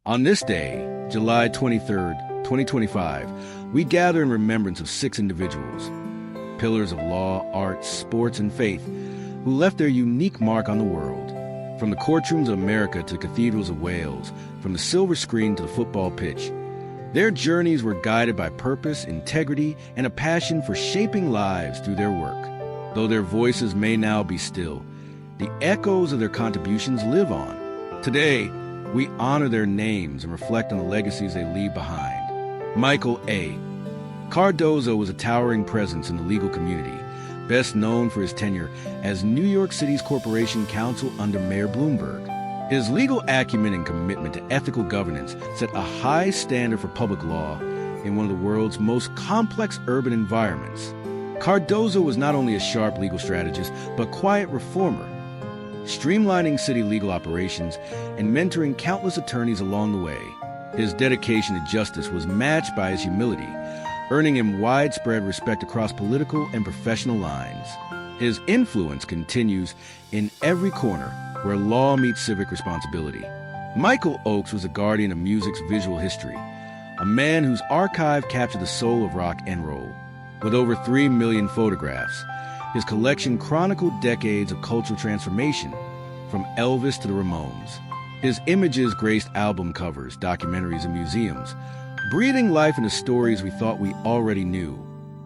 On this day, July 23rd, 2025, we gather in remembrance of 6 individuals, pillars of law, arts, sports, and faith, who left their unique mark on the world. From the courtrooms of America to the cathedrals of Wales, from the silver screen to the football pitch, their journeys were guided by purpose, integrity, and a passion for shaping lives through their work. Though their voices may now be still, the echoes of their contributions live on. Today, we honor their names and reflect on the legacies they leave behind. Michael A. Cardozo was a towering presence in the legal community, best known for his tenure as New York City's Corporation Counsel under Mayor Bloomberg. His legal acumen and commitment to ethical governance set a high standard for public law in one of the world's most complex urban environments. Cardozo was not only a sharp legal strategist, but quiet reformer, streamlining city legal operations and mentoring countless attorneys along the way. His dedication to justice was matched by his humility, earning him widespread respect across political and professional lines. His influence continues in every corner where law meets civic responsibility. Michael Oakes was a guardian of music's visual history, a man whose archive captured the soul of rock and roll. With over 3 million photographs, his collection chronicled decades of cultural transformation, from Elvis to the Ramones. His images graced album covers, documentaries, and museums, breathing life into stories we thought we already knew.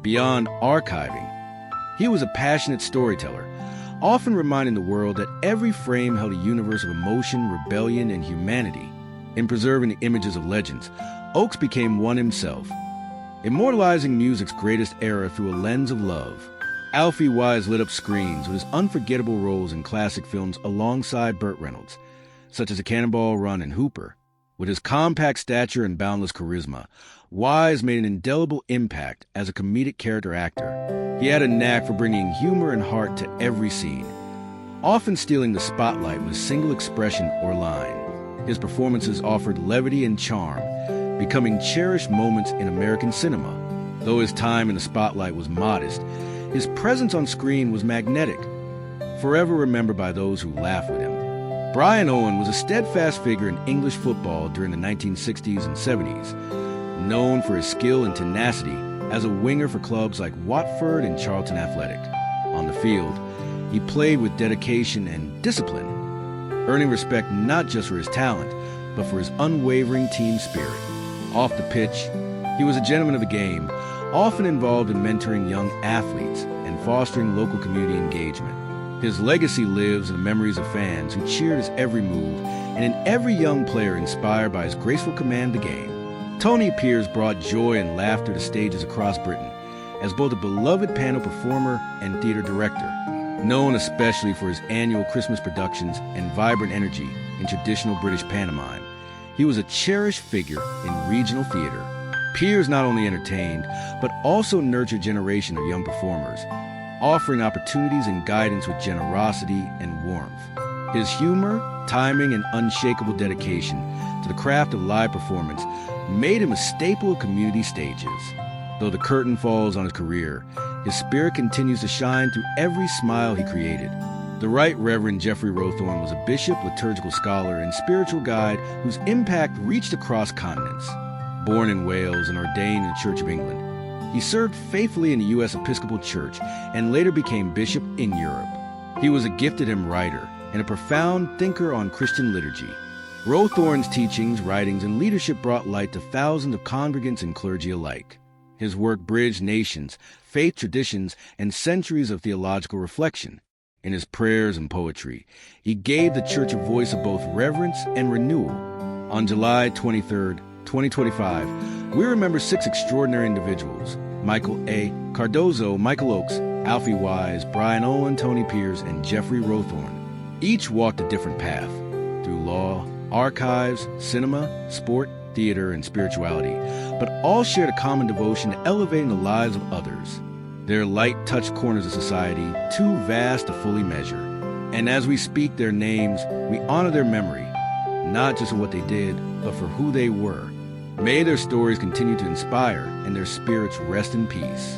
Beyond archiving, he was a passionate storyteller, often reminding the world that every frame held a universe of emotion, rebellion, and humanity. In preserving the images of legends, Oakes became one himself, immortalizing music's greatest era through a lens of love. Alfie Wise lit up screens with his unforgettable roles in classic films alongside Burt Reynolds, such as A Cannonball Run and Hooper. With his compact stature and boundless charisma, Wise made an indelible impact as a comedic character actor. He had a knack for bringing humor and heart to every scene, often stealing the spotlight with a single expression or line. His performances offered levity and charm, becoming cherished moments in American cinema. Though his time in the spotlight was modest, his presence on screen was magnetic, forever remembered by those who laughed with him. Brian Owen was a steadfast figure in English football during the 1960s and 70s, known for his skill and tenacity as a winger for clubs like Watford and Charlton Athletic. On the field, he played with dedication and discipline, earning respect not just for his talent, but for his unwavering team spirit. Off the pitch, he was a gentleman of the game, often involved in mentoring young athletes and fostering local community engagement. His legacy lives in the memories of fans who cheered his every move and in every young player inspired by his graceful command of the game. Tony Pierce brought joy and laughter to stages across Britain as both a beloved panel performer and theater director, known especially for his annual Christmas productions and vibrant energy in traditional British pantomime. He was a cherished figure in regional theater. Pierce not only entertained, but also nurtured a generation of young performers, offering opportunities and guidance with generosity and warmth. His humor, timing, and unshakable dedication to the craft of live performance made him a staple of community stages. Though the curtain falls on his career, his spirit continues to shine through every smile he created. The Right Reverend Jeffrey Rowthorne was a bishop, liturgical scholar, and spiritual guide whose impact reached across continents. Born in Wales and ordained in the Church of England, he served faithfully in the U.S. Episcopal Church and later became bishop in Europe. He was a gifted hymn writer and a profound thinker on Christian liturgy. Rowthorne's teachings, writings, and leadership brought light to thousands of congregants and clergy alike. His work bridged nations, faith traditions, and centuries of theological reflection. In his prayers and poetry, he gave the church a voice of both reverence and renewal. On July 23rd, 2025, we remember 6 extraordinary individuals: Michael A. Cardozo, Michael Oakes, Alfie Wise, Brian Owen, Tony Pierce, and Jeffrey Rowthorne. Each walked a different path through law, archives, cinema, sport, theater, and spirituality, but all shared a common devotion to elevating the lives of others. Their light touched corners of society too vast to fully measure. And as we speak their names, we honor their memory, not just for what they did, but for who they were. May their stories continue to inspire and their spirits rest in peace.